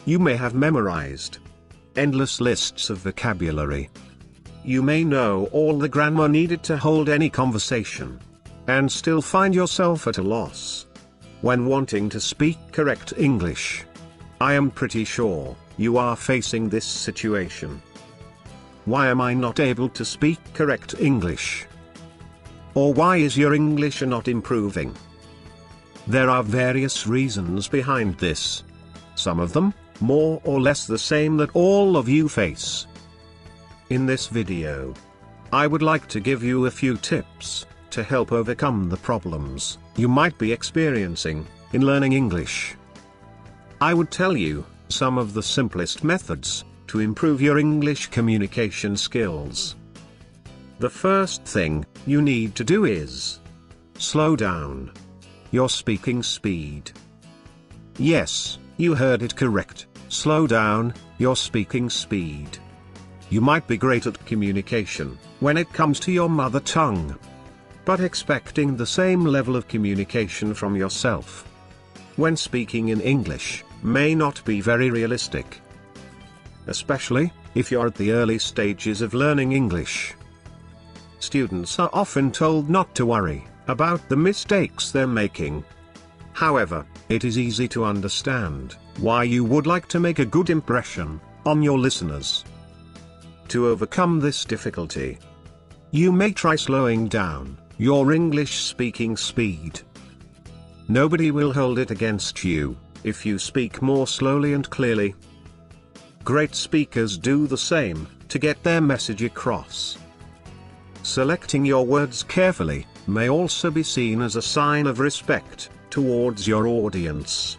You may have memorized endless lists of vocabulary. You may know all the grammar needed to hold any conversation, and still find yourself at a loss when wanting to speak correct English. I am pretty sure you are facing this situation. Why am I not able to speak correct English? Or why is your English not improving? There are various reasons behind this. Some of them, more or less the same, that all of you face. In this video, I would like to give you a few tips to help overcome the problems you might be experiencing in learning English. I would tell you some of the simplest methods to improve your English communication skills. The first thing you need to do is slow down your speaking speed. Yes, you heard it correct. Slow down your speaking speed. You might be great at communication when it comes to your mother tongue, but expecting the same level of communication from yourself when speaking in English may not be very realistic. Especially if you're at the early stages of learning English. Students are often told not to worry about the mistakes they're making. However, it is easy to understand why you would like to make a good impression on your listeners. To overcome this difficulty, you may try slowing down your English speaking speed. Nobody will hold it against you if you speak more slowly and clearly. Great speakers do the same to get their message across. Selecting your words carefully may also be seen as a sign of respect towards your audience.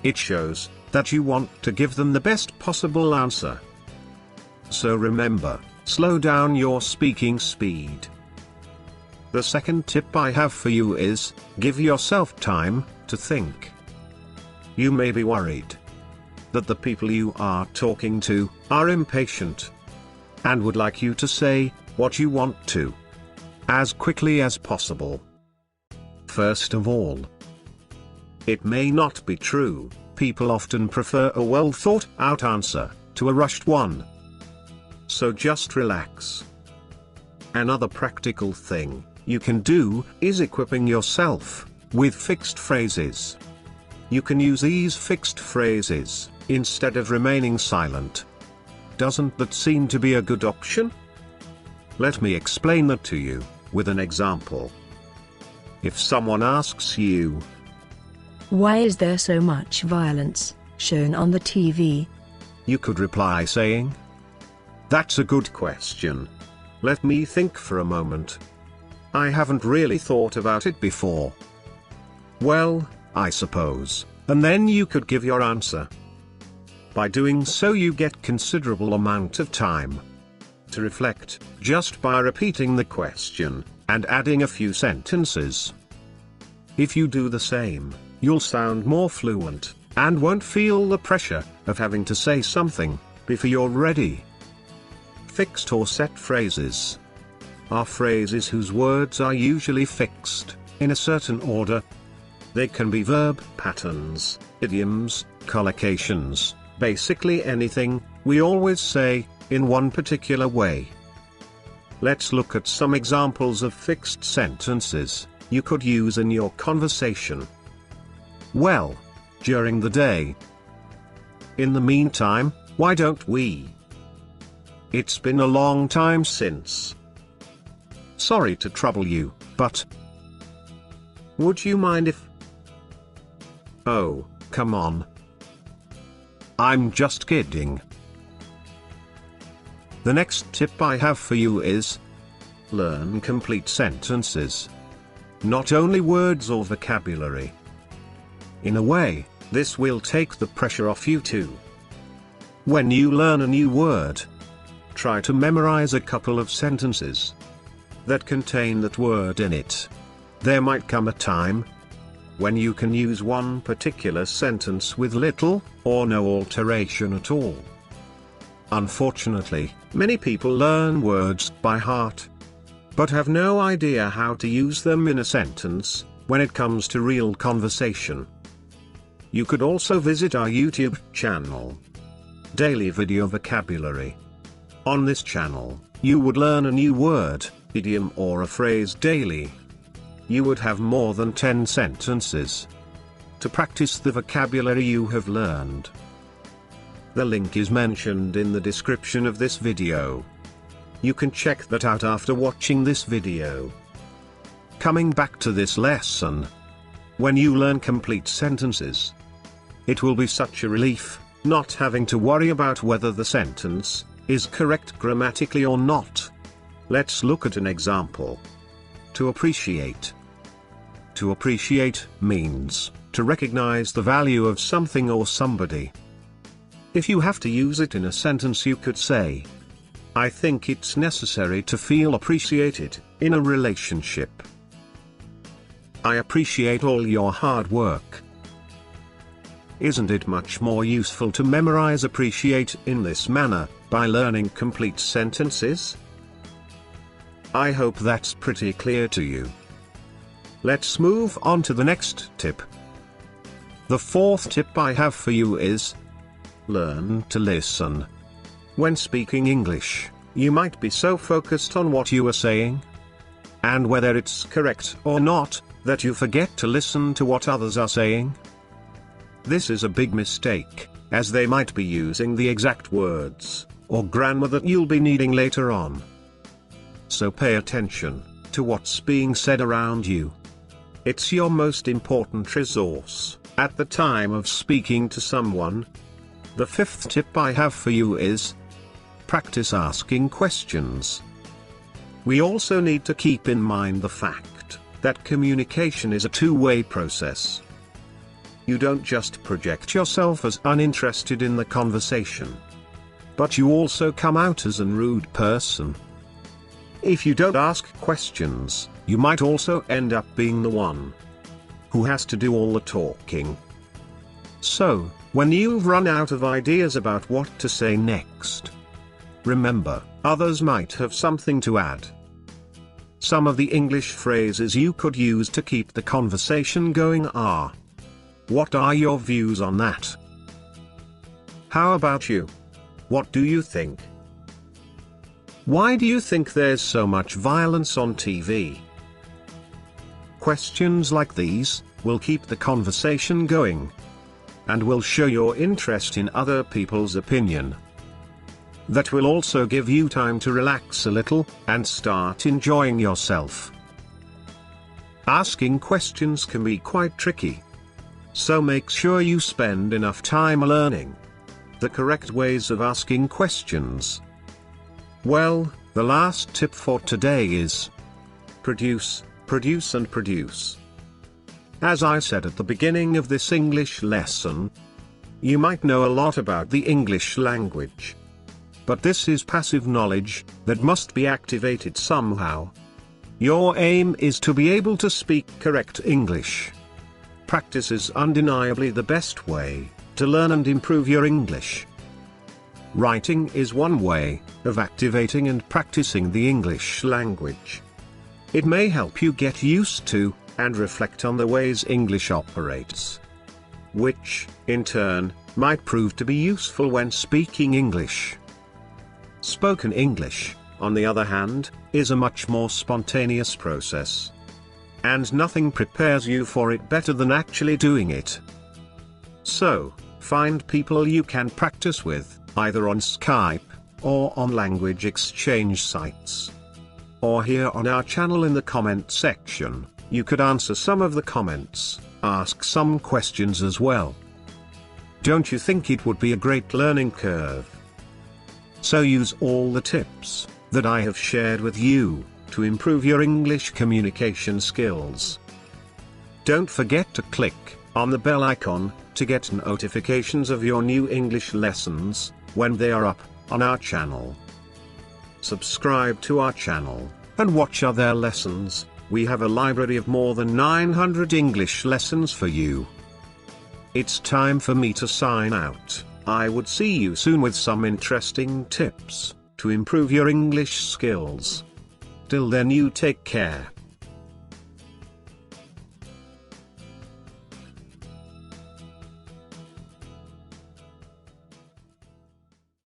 It shows that you want to give them the best possible answer. So remember, slow down your speaking speed. The second tip I have for you is, give yourself time to think. You may be worried that the people you are talking to are impatient and would like you to say what you want to as quickly as possible. First of all, it may not be true. People often prefer a well thought out answer to a rushed one. So just relax. Another practical thing you can do is equipping yourself with fixed phrases. You can use these fixed phrases instead of remaining silent. Doesn't that seem to be a good option? Let me explain that to you with an example. If someone asks you, "Why is there so much violence shown on the TV?" you could reply saying, "That's a good question. Let me think for a moment. I haven't really thought about it before. Well, I suppose," and then you could give your answer. By doing so, you get considerable amount of time to reflect just by repeating the question and adding a few sentences. If you do the same, you'll sound more fluent and won't feel the pressure of having to say something before you're ready. Fixed or set phrases are phrases whose words are usually fixed in a certain order. They can be verb patterns, idioms, collocations, basically anything we always say in one particular way. Let's look at some examples of fixed sentences you could use in your conversation. Well, during the day. In the meantime, why don't we? It's been a long time since. Sorry to trouble you, but would you mind if... Oh, come on. I'm just kidding. The next tip I have for you is, learn complete sentences. Not only words or vocabulary. In a way, this will take the pressure off you too. When you learn a new word, try to memorize a couple of sentences that contain that word in it. There might come a time when you can use one particular sentence with little or no alteration at all. Unfortunately, many people learn words by heart, but have no idea how to use them in a sentence when it comes to real conversation. You could also visit our YouTube channel, Daily Video Vocabulary. On this channel, you would learn a new word, idiom or a phrase daily. You would have more than 10 sentences to practice the vocabulary you have learned. The link is mentioned in the description of this video. You can check that out after watching this video. Coming back to this lesson, when you learn complete sentences, it will be such a relief, not having to worry about whether the sentence is correct grammatically or not. Let's look at an example. To appreciate. To appreciate means to recognize the value of something or somebody. If you have to use it in a sentence, you could say, I think it's necessary to feel appreciated in a relationship. I appreciate all your hard work. Isn't it much more useful to memorize appreciate in this manner, by learning complete sentences? I hope that's pretty clear to you. Let's move on to the next tip. The fourth tip I have for you is, learn to listen. When speaking English, you might be so focused on what you are saying, and whether it's correct or not, that you forget to listen to what others are saying. This is a big mistake, as they might be using the exact words or grammar that you'll be needing later on. So pay attention to what's being said around you. It's your most important resource at the time of speaking to someone. The fifth tip I have for you is, practice asking questions. We also need to keep in mind the fact that communication is a two-way process. You don't just project yourself as uninterested in the conversation, but you also come out as a rude person. If you don't ask questions, you might also end up being the one who has to do all the talking. So, when you've run out of ideas about what to say next, remember, others might have something to add. Some of the English phrases you could use to keep the conversation going are. What are your views on that? How about you? What do you think? Why do you think there's so much violence on TV? Questions like these will keep the conversation going, and will show your interest in other people's opinion. That will also give you time to relax a little, and start enjoying yourself. Asking questions can be quite tricky, so make sure you spend enough time learning the correct ways of asking questions. Well, the last tip for today is, produce, produce and produce. As I said at the beginning of this English lesson, you might know a lot about the English language, but this is passive knowledge that must be activated somehow. Your aim is to be able to speak correct English. Practice is undeniably the best way to learn and improve your English. Writing is one way of activating and practicing the English language. It may help you get used to and reflect on the ways English operates, which, in turn, might prove to be useful when speaking English. Spoken English, on the other hand, is a much more spontaneous process, and nothing prepares you for it better than actually doing it. So, find people you can practice with, either on Skype, or on language exchange sites, or here on our channel. In the comment section, you could answer some of the comments, ask some questions as well. Don't you think it would be a great learning curve? So use all the tips that I have shared with you to improve your English communication skills. Don't forget to click on the bell icon to get notifications of your new English lessons when they are up on our channel. Subscribe to our channel and watch other lessons. We have a library of more than 900 English lessons for you. It's time for me to sign out. I would see you soon with some interesting tips to improve your English skills. Till then, you take care.